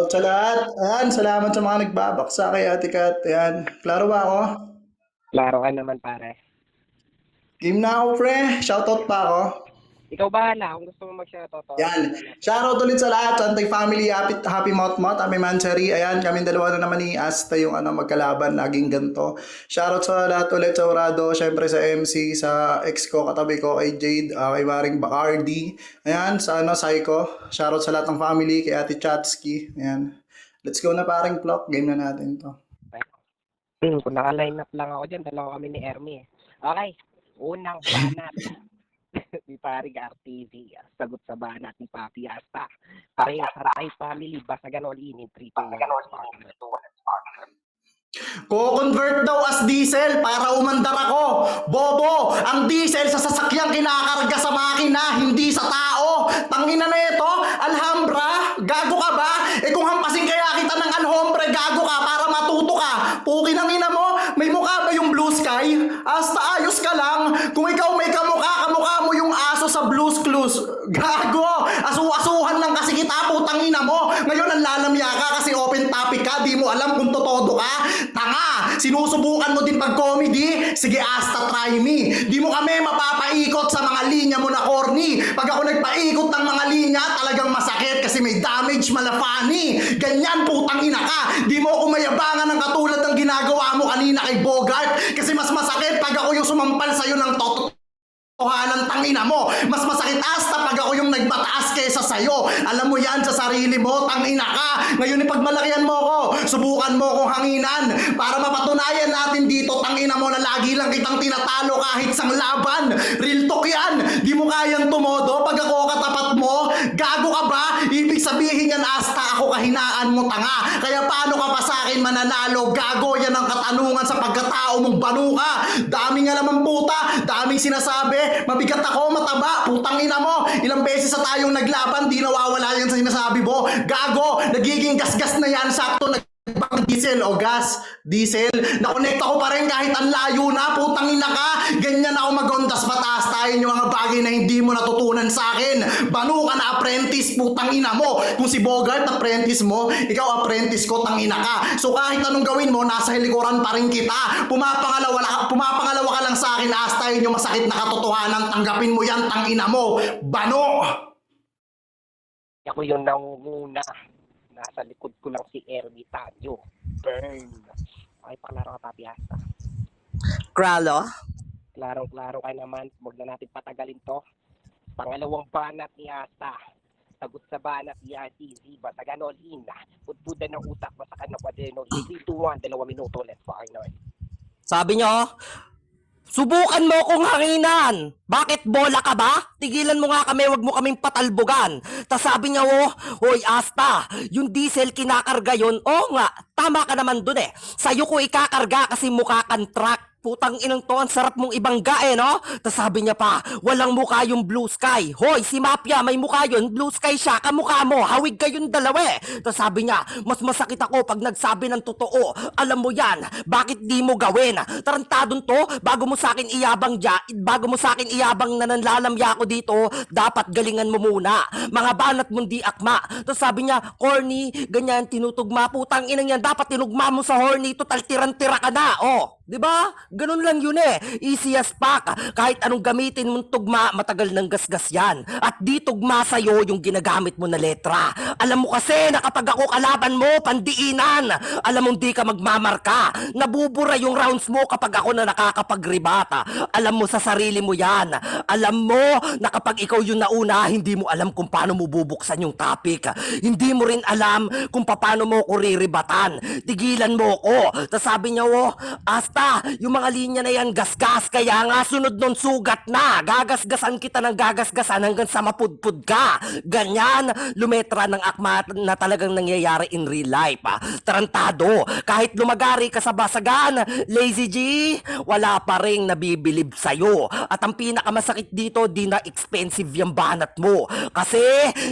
sa lahat. Ayan, salamat sa mga nagbabaksa kay Ate Kat. Ayan, klaro ba ako? Klaro ka naman, pare. Game na ako, pre. Shoutout pa ako. Ikaw bahala. Kung gusto mo mag-shoutout, Ayan, simulan natin. shoutout ulit sa lahat. Sa Antay Family, Happy Mouth, Happy Manchari. Ayan, kami dalawa na naman ni Asta yung magkalaban, laging ganito. Shoutout sa lahat ulit sa Orado, syempre sa MC, sa ex ko, katabi ko, kay Jade, kay Maring Bacardi. Ayan, sa Psycho. Shoutout sa lahat ng family, kay Ate Chatsky. Ayan. Let's go na paring clock. Game na natin to. Kung naka-line up lang ako dyan, dalawa kami ni Ermi eh. Okay. Unang banat ni Paring RTV. Sagot sa banat ni Papi Asta. Pareho sa Rai Family. Basagan all in 3, 2, 1. Ko-convert daw as diesel para umandar ako. Bobo, ang diesel sa sasakyang kinakarga sa makina, hindi sa tao. Tangina na ito, Alhambra, gago ka ba? Eh kung hampasin kaya kita ng Alhombre, gago ka para matuto ka. Pukin ang ina mo, may mukha ba yung blue sky? Hasta ayos ka lang. Kung ikaw may kamukha mo yung aso sa Blue's Clues. Gago, asu-asuhan lang kasi kita, putang ina mo. Ngayon ang lalamya ka kasi open topic ka, di mo alam kung totodo ka. Tanga! Sinusubukan mo din pag comedy? Sige, Asta, try me. Di mo kami mapapaikot sa mga linya mo na corny. Pag ako nagpaikot ng mga linya, talagang masakit kasi may damage malafani. Ganyan, putang ina ka. Di mo ako mayabangan ng katulad ng ginagawa mo kanina kay Bogart kasi mas masakit pag ako yung sumampal sa'yo ng totohanan, tangina mo. Mas masakit Asta pag ako yung nagmataas kaysa sa'yo. Alam mo yan sa sarili mo, tangina ka. Ngayon ipagmalakihan mo ko, subukan mo kong hanginan para mapatunayan natin dito, tangina mo, na lagi lang kitang tinatalo kahit sang laban. Real talk yan. Di mo kayang tumodo pag ako katapat mo. Gago ka ba? Ibig sabihin yan, Asta, ako kahinaan mo, tanga. Kaya paano ka pa sa akin mananalo? Gago, yan ang katanungan sa pagkatao mong banu ka. Daming alam ang puta, daming sinasabi, mabigat ako, mataba, putang ina mo. Ilang beses sa tayong naglaban, di nawawala yan sa sinasabi mo. Gago, nagiging gasgas na yan, sakto diesel o gas, diesel. Nakonect ako pa rin kahit ang layo na, putang ina ka. Ganyan ako magondas pataas tayo yung mga bagay na hindi mo natutunan sa akin. Banu ka na apprentice, putang ina mo. Kung si Bogart apprentice mo, ikaw apprentice ko, tang ina ka. So kahit anong gawin mo, nasa helikuran pa rin kita. Pumapangalawa ka lang sa akin, Asta, yun yung masakit na katotohanan. Tanggapin mo yan, tang ina mo. Banu! Ako yung nangunguna. Nasa likod ko lang si Ermitanyo. Burn. Okay, paklaro ka, Papi Asta. Kralo? Klarong-klaro ka naman. Huwag na natin patagalin to. Pangalawang banat ni Asta. Sagot sa banat ni RTV. Basagan all in. Pudpudan ng utak. Basakan ng kwadeno. 3, 2, 1. 2 minuto. Let's fucking know it. Sabi nyo, subukan mo kong hanginan. Bakit bola ka ba? Tigilan mo nga kami, wag mo kaming patalbogan. Tas sabi niya, hoy Asta, yung diesel kinakarga yun. Oo nga, tama ka naman dun eh. Sa'yo ko ikakarga kasi mukha kang truck. Putang inang to, ang sarap mong ibangga eh, no? Tas sabi niya pa, walang mukha yung Blue Sky. Hoy, si Mafia, may mukha yun, Blue Sky siya, kamukha mo, hawig kayong dalawa eh. Tas sabi niya, mas masakit ako pag nagsabi ng totoo. Alam mo yan, bakit di mo gawin? Tarantadon to, bago mo sa akin iyabang na nanlalamya ako dito, dapat galingan mo muna. Mga banat mong di akma. Tas sabi niya, corny, ganyan, tinutugma, putang inang yan, dapat tinugma mo sa horny, total tirantira ka na, oh. 'Di ba? Ganun lang yun eh. Easy as pack. Kahit anong gamitin mong tugma, matagal nang gasgas yan. At di tugma sa'yo yung ginagamit mo na letra. Alam mo kasi na kapag ako kalaban mo, pandiinan. Alam mong di ka magmamarka. Nabubura yung rounds mo kapag ako na nakakapagribata. Alam mo sa sarili mo yan. Alam mo na kapag ikaw yung nauna, hindi mo alam kung paano mo bubuksan yung topic. Hindi mo rin alam kung paano mo ko riribatan. Tigilan mo ko. Tapos sabi niya, Asta, yung mga linya na yan gasgas, kaya nga sunod nun sugat na. Gagasgasan kita ng gagasgasan hanggang sa mapudpud ka. Ganyan, lumetra ng akma na talagang nangyayari in real life. Tarantado, kahit lumagari ka sa basagan, Lazy G, wala pa rin nabibilib sa'yo. At ang pinakamasakit dito, di na expensive yung banat mo. Kasi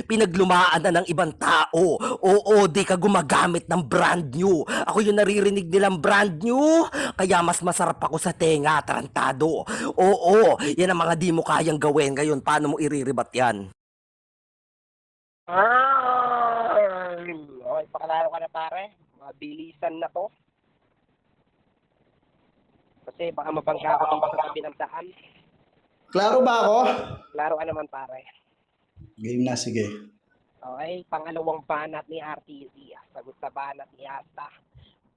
pinaglumaan na ng ibang tao. Oo, di ka gumagamit ng brand new. Ako yung naririnig nilang brand new, kaya mas masarap ako sa tenga, tarantado. Oo, yan ang mga di mo kayang gawin. Ngayon, paano mo iriribat yan? Okay, Okay, pakalaro ka na pare. Mabilisan na to. Kasi baka mabangga ako dito sa tabi ng daan. Klaro ba ako? Klaro ka naman pare. Game na, sige. Okay, pangalawang banat ni RTZ. Sagot sa banat ni Asta.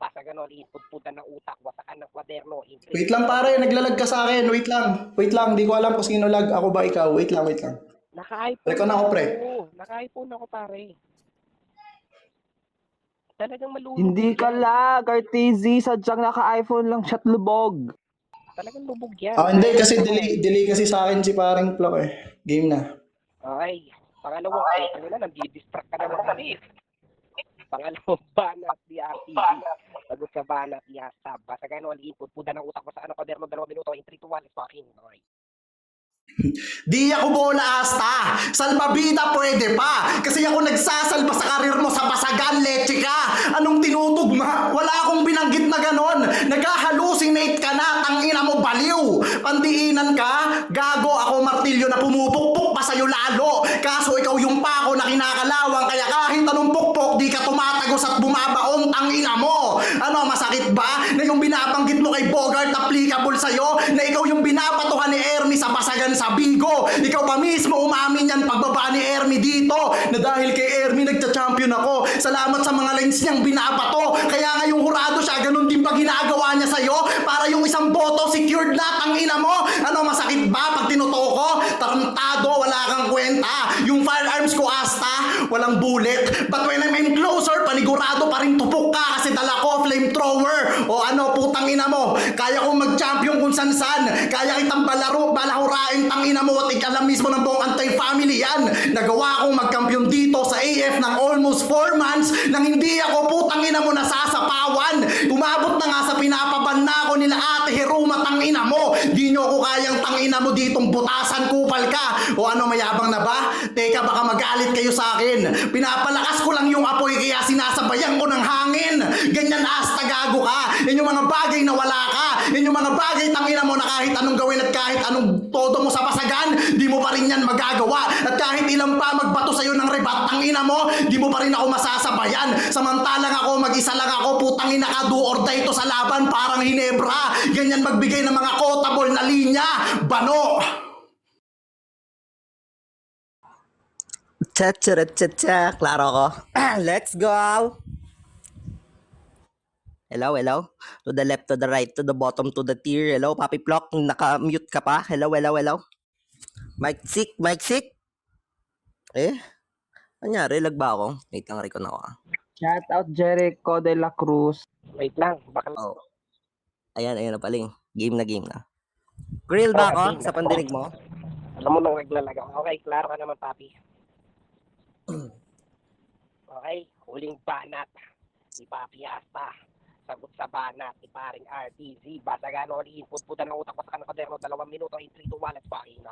Basta ganon, iputputan ng utak, wasakan ng kwaderno. Wait lang pare, naglalag ka sa akin. Wait lang, di ko alam kung sino lag. Ako ba ikaw? Wait lang. Naka-iPhone Reko na ako, pre. Naka-iPhone ako pare. Talagang malulubog. Hindi ka yan. lag, RTZ. Sadyang naka-iPhone lang siya't lubog. Talagang lubog yan. Hindi kasi delay kasi sa akin si paring Plok eh. Game na. Okay. Pangalawang ano na, nandi-distract ka naman kami. Pangalawang banat ni RTZ. Sagot sa banat ni Asta. Basta ganon, iputputan ng utak mo sa ano, kwaderno, 2 minuto. In 3 to 1, it's fucking. Okay. Di ako bola Asta. Salbabida pwede pa. Kasi ako nagsasalba sa karir mo sa basagan, leche ka. Anong tinutugma? Wala akong binanggit na ganon. Nag-hallucinate ka na, tangina mo baliw. Pandiinan ka, gago ako martilyo na pumupukpuk pa sa'yo lalo. Kaso ikaw yung pako na kinakalawang, kaya kahit anong pukpok, di ka tumatagos at bumabaong, tangina mo. Ano, masakit ba? Na yung binabanggit mo kay Bogart applicable sa'yo? Na ikaw yung binabatuhan ni Ermi sa basagan sa Bigo. Ikaw pa mismo umamin yan pagbaba ni Ermi dito na dahil kay Ermi nagcha-champion ako. Salamat sa mga lines niyang binabato. Kaya nga yung hurado siya, ganun din ba ginagawa niya sa'yo? Para yung isang boto secured na, tangina mo. Ano, masakit ba pag tinutuko ko? Tarantado, wala kang kwenta. Yung firearms ko, Asta, walang bullet. But when I'm closer, panigurado pa rin tupok ka kasi dala ko flamethrower. O ano, putang ina mo. Kaya kong mag-champion kung san-san. Kaya kitang balahurain tangina mo at ikalam mismo ng buong anti-family yan. Nagawa akong magkampiyon dito sa AF ng almost 4 months nang hindi ako putang ina mo nasasapawan. Umabot na nga sa pinapaban na ako nila Ate Heruma, tangina mo. Di nyo ako kayang tangina mo ditong butasan, kupal ka. O ano, mayabang na ba? Teka, baka magalit kayo sa akin. Pinapalakas ko lang yung apoy kaya sinasabayan ko ng hangin. Ganyan Asta, gago ka. Yan yung mga bagay na wala ka. Yan yung mga bagay tangina mo na kahit anong gawin at kahit anong todo mo sa basagan, di mo pa rin yan magagawa. At kahit ilang pa magbato sa'yo ng rebat, tangina mo, di mo pa rin ako masasabayan. Samantalang ako, mag-isa lang ako, putang ina ka, do or die to sa laban, parang Hinebra. Ganyan magbigay ng mga quotable na linya. Bano! Cha-cha-cha-cha, klaro ko. Let's go! Hello. To the left, to the right, to the bottom, to the tier. Hello, Papi Plok, naka-mute ka pa. Hello. Mic sick. Anyari, lag ba ako? Wait lang, recon ako. Shout out Jericho de la Cruz. Wait lang. Baka Oh. Ayan na paling. Game na. Grill ba ako sa pandinig mo? alam mo nang naglalagaw. Okay, klaro ka naman, papi. Okay, huling banat ni Papi Asta. Sagot sa banat ni paring RTZ. Basta gano'n, input-putan ng utak ko sa kanakaderno, 2 minuto, in 3 to 1, let's fucking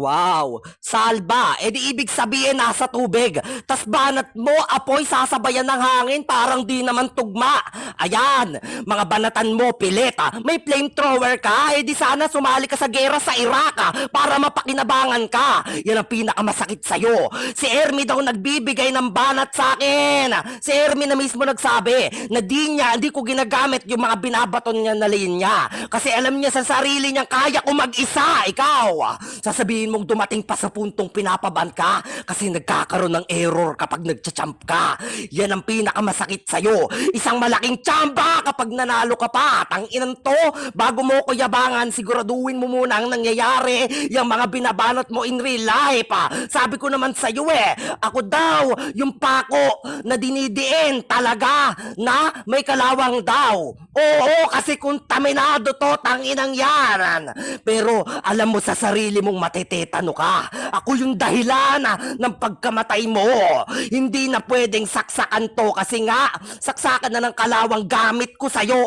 Wow! Salba! Di ibig sabihin nasa tubig. Tas banat mo, apoy sasabayan ng hangin, parang di naman tugma. Ayan, mga banatan mo, pilit May flamethrower ka, di sana sumali ka sa gera sa Iraq para mapakinabangan ka. Yan ang pinakamasakit sa'yo. Si Ermi daw nagbibigay ng banat sa akin. Si Ermi na mismo nagsabi na hindi ko ginagamit yung mga binabaton niya na linya. Kasi alam niya sa sarili niya kaya ko mag-isa. Ikaw, sasabihin mong dumating pa sa puntong pinapaban ka kasi nagkakaroon ng error kapag nagcha-champ ka. Yan ang pinakamasakit sa'yo. Isang malaking chamba kapag nanalo ka pa. Tanginan to, bago mo ko yabangan, siguraduhin mo muna ang nangyayari, yung mga binabanat mo in real life. Sabi ko naman sa'yo ako daw, yung pako na dinidiin talaga na may kalawang daw. Oo, kasi kontaminado to, tanginang yan. Pero alam mo sa sarili mong matetetano ka. Ako yung dahilan ng pagkamatay mo. Hindi na pwedeng saksakan to kasi nga, saksakan na ng kalawang gamit ko sa'yo,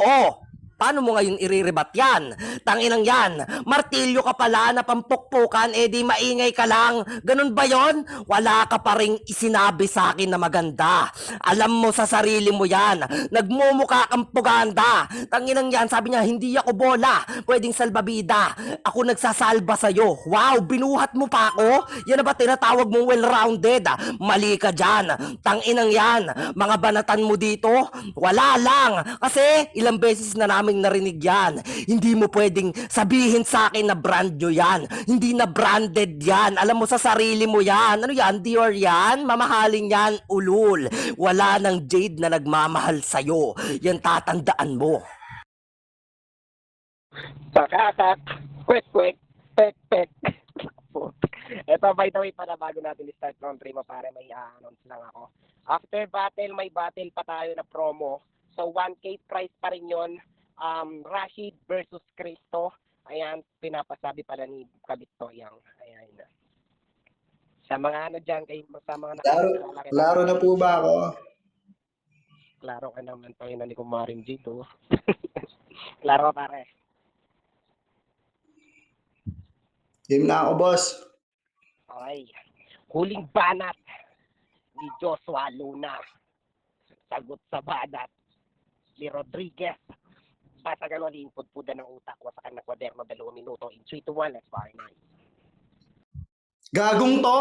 Paano mo ngayon iriribat yan? Tanginang yan, martilyo ka pala na pampukpukan, di maingay ka lang. Ganun ba yon? Wala ka pa ring isinabi sa akin na maganda. Alam mo sa sarili mo yan, nagmumukha kang puganda. Tanginang yan, sabi niya, hindi ako bola, pwedeng salbabida. Ako nagsasalba sa'yo. Wow, binuhat mo pa ako? Yan na ba tinatawag mong well-rounded? Mali ka dyan. Tanginang yan, mga banatan mo dito, wala lang. Kasi ilang beses na naming narinig yan. Hindi mo pwedeng sabihin sa akin na brand nyo yan. Hindi na branded yan. Alam mo sa sarili mo yan. Ano yan? Dior yan? Mamahalin yan? Ulul. Wala nang Jade na nagmamahal sa'yo. Yan tatandaan mo. Pakakat, kwek, pek. Ito, by the way, para bago natin i-start laundry mo, pare, may announce lang ako. After battle, may battle pa tayo na promo. So, 1K price pa rin yun. Rashid versus Cristo. Ayan, pinapasabi pala ni Kabito yang. Ayan. Sa mga ano dyan, sa mga Klaro na po ba ako? Klaro ka naman tayo na ni Kumarin dito. Klaro ka, pare. Game na ako, boss. Okay. Huling banat ni Joshua Luna. Sagot sa banat ni Rodriguez. Basta gano'n, liinpod-pudan ng utak. Wasakan na kwaderno, 2 minuto. In 3, 2, 1, let's fire 9. Gagong to?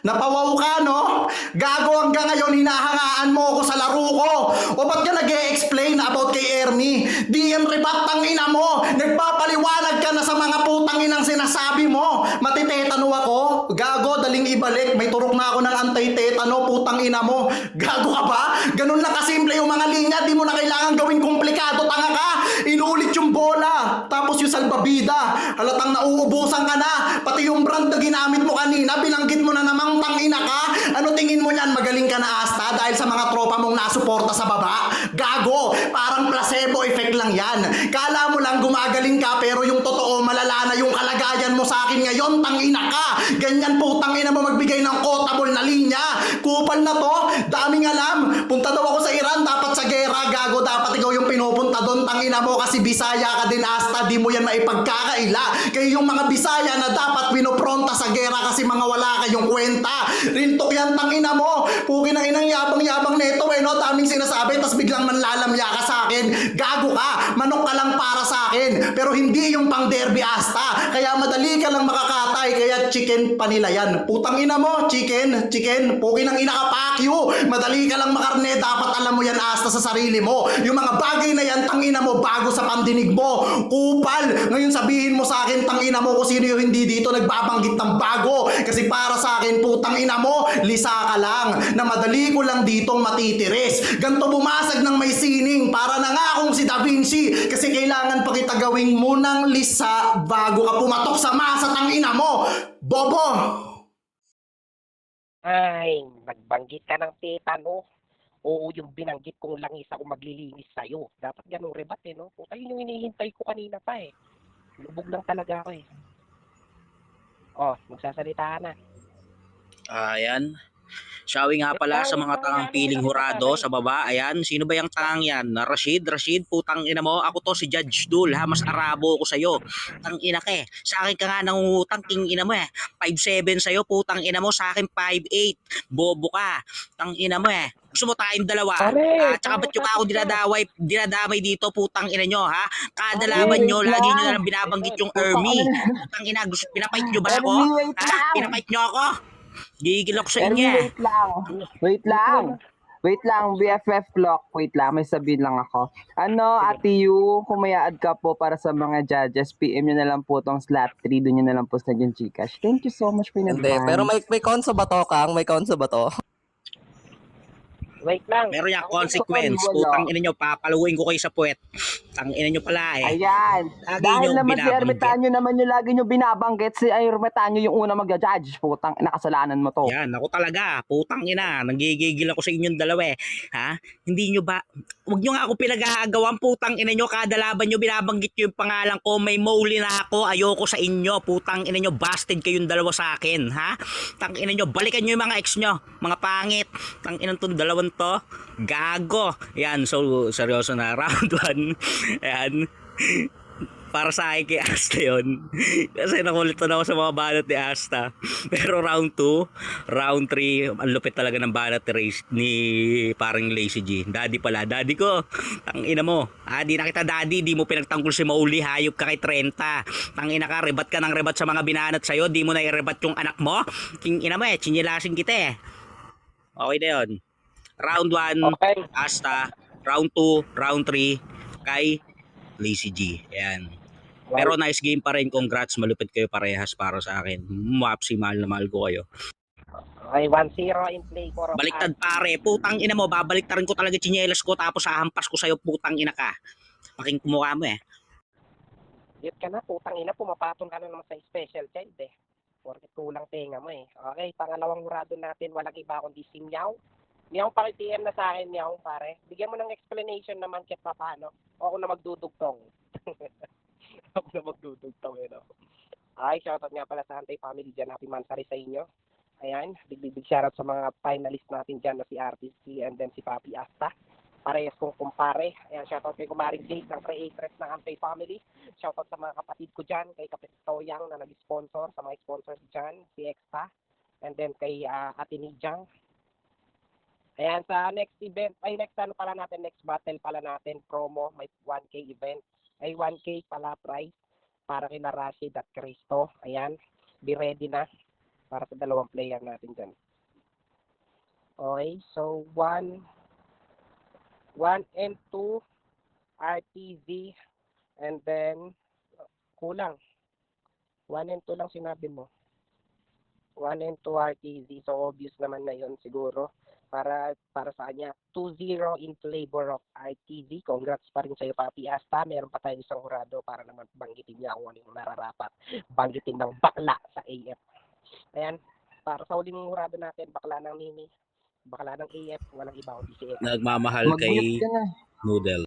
Napawaw ka, no? Gago hanggang ngayon, hinahangaan mo ako sa laro ko. O ba't ka nag-e-explain about kay Ermi? Di yan ribat tang ina mo. Nagpapaliwanag ka na sa mga putang inang sinasabi mo. Matitetano ako? Gago, daling ibalik. May turok na ako ng anti-tetano, putang ina mo. Gago ka ba? Ganun lang kasimple yung mga linya. Di mo na kailangan gawing komplikado. Tanga ka. Inulit yung bola. Tapos yung salbabida. Halatang nauubusan ka na. Pati yung brand na ginamit mo kanina. Binanggit mo na namang tangina ka. Ano tingin mo niyan? Magaling ka na asta dahil sa mga tropa mong nasuporta sa baba? Gago! Parang placebo effect lang yan. Kala mo lang gumagaling ka pero yung totoo malala na yung kalagayan mo sa akin ngayon. Tangina ka! Ganyan po tangina mo magbigay ng quotable na linya. Kupal na to. Daming alam. Punta daw ako sa Iran. Dapat sa gera. Gago. Dapat ikaw yung pinupunta doon. Tangina mo kasi Bisaya ka din asta. Di mo yan maipagkakaila. Kayo yung mga Bisaya na dapat pinopronta sa gera kasi mga wala kayong kwenta. Real talk yan, tangina mo. Pukin ang inang yabang-yabang neto no? Daming sinasabi, tas biglang manlalamya ka sa akin. Gago ka. Manok ka lang para sa akin. Pero hindi yung pang derby asta. Kaya madali ka lang makakatay. Kaya chicken pa nila yan. Putang ina mo, chicken. Pukin ang ina ka, pakyo. Madali ka lang makarne. Dapat alam mo yan asta sa sarili mo. Yung mga bagay na yan, tangina mo, bago sa pandinig mo. Kupal. Ngayon sabihin mo sa akin, tangina mo, kung sino yung hindi dito nagbabanggit ng bago. Kasi para sa akin, putang ina mo, lisa ka lang, na madali ko lang ditong matitiris. Ganto bumasag ng may sining, para na nga akong si Da Vinci, kasi kailangan pa kita gawing munang lisa bago ka pumatok sa masa, tang ina mo, bobo! Ay, nagbanggit ka ng tetano. Oo, yung binanggit kong langis ako maglilinis sa'yo. Dapat ganun rebat no? Kung ayun yung hinihintay ko kanina pa Lubog lang talaga ako Oh, magsasalita ka na. Ayan. Shawi nga pala sa mga tangang piling hurado sa baba. Ayan, sino ba yung tangang yan? Rashid, putang ina mo. Ako to si Judge Dul, ha? Mas arabo ko sa'yo. Tang ina ka Sa akin ka nga nangungutang, king ina mo 5'7 sa'yo, putang ina mo. Sa akin 5'8. Bobo ka. Tang ina mo Gusto mo tayong dalawa? Tsaka ba't yung ako dinadamay dito, putang ina nyo, ha? Kada laban nyo, lagi nyo na lang binabanggit yung Ermi. Putang ina, pinapait nyo ba ako? Ha? Pinapait nyo ako? Gigil ako sa inyo. Wait lang, BFF Block. Wait lang, may sabihin lang ako. Ate Yu, kung may add ka po para sa mga judges, PM nyo na lang po tong slot 3, doon nyo na lang po sa yung Gcash. Thank you so much for in Hindi, advance. pero may konso ba to, Kang? May konso ba to? Wait lang. Meron yung consequence. Putang ina nyo, papaluin ko kayo sa puwet. Tang ina nyo pala Ayan. Lagi Dahil nyo naman si binabanggit. Ermitanyo naman yung lagi nyo binabanggit. Si Ermitanyo yung una mag-judge. Putang, nakasalanan mo to. Yan, ako talaga. Putang ina. Nanggigigil ako sa inyong dalawa Ha? Hindi nyo ba... Huwag nyo nga ako pinag-aagawan. Putang ina nyo. Kada laban nyo binabanggit nyo yung pangalan ko. May mole na ako. Ayoko sa inyo. Putang ina nyo. Busted kayong dalawa sa akin. Ha? Tang ina nyo. Balikan nyo yung mga ex nyo. Mga pangit. Tang ina tong dalawan to. Gago. Yan. So, seryoso na. Round 1. Yan. Para sa akin kay Asta yun. Kasi nakulitan ako sa mga banat ni Asta. Pero round 2, round 3, ang lupit talaga ng banat ni parang Lazy G. Daddy pala. Daddy ko, tangina mo. Di na kita daddy, di mo pinagtanggol si Mauli, hayop ka kay 30. Tangina ka, rebat ka ng rebat sa mga binanat sa'yo, di mo na i-rebat yung anak mo. King ina mo chinilasin kita Okay na yun. Round 1, Okay. Asta. Round 2, round 3, kay Lazy G. Ayan. Pero nice game pa rin. Congrats. Malupit kayo parehas para sa akin. Mapsi, mahal na mahal ko kayo. Okay, 1-0 in play for Baliktad pare. Putang ina mo. Babaliktarin ko talaga tsinelas ko tapos hahampas ko sa'yo. Putang ina ka. Paking kumukha mo Yut ka na, putang ina, pumapatol ka na naman sa special child Porket kulang tenga mo Okay, pangalawang hurado natin, walang iba kundi si Meow. Meow, paki-PM na sa akin, Meow, pare. Bigyan mo ng explanation naman kahit pa paano. O ako na magdudugtong. Ako na magdudugtong, Okay, shoutout nga pala sa Hantay family dyan. Happy Mansari sa inyo. Ayan, big shoutout sa mga finalist natin dyan na si RTC and then si Papi Asta. Parehas kong kumpare. Ayan, shoutout kay Kumaring Jake ng creatress ng Hantay family. Shoutout sa mga kapatid ko dyan, kay Kapit Toyang na nag-sponsor, sa mga sponsors dyan, si Expa. And then kay Ate Nijang. Ayan, sa next event, next battle pala natin, promo, may 1K event. 1K pala prize para kina Rashid at Cristo. Ayan, be ready na para sa dalawang player natin dyan. Okay, so 1 and 2 RTV and then kulang. 1 and 2 lang sinabi mo. 1 and 2 RTV, so obvious naman na yun siguro. Para sa kanya, 2-0 in favor of RTV. Congrats pa rin sa'yo, Papi Asta. Meron pa tayong isang hurado para naman banggitin niya kung ano yung nararapat. Banggitin ng bakla sa AF. Ayan, para sa huling hurado natin, bakla ng Mimi, bakla ng AF, walang iba kundi si AF. Nagmamahal Mag-mute kay ka na. Noodle.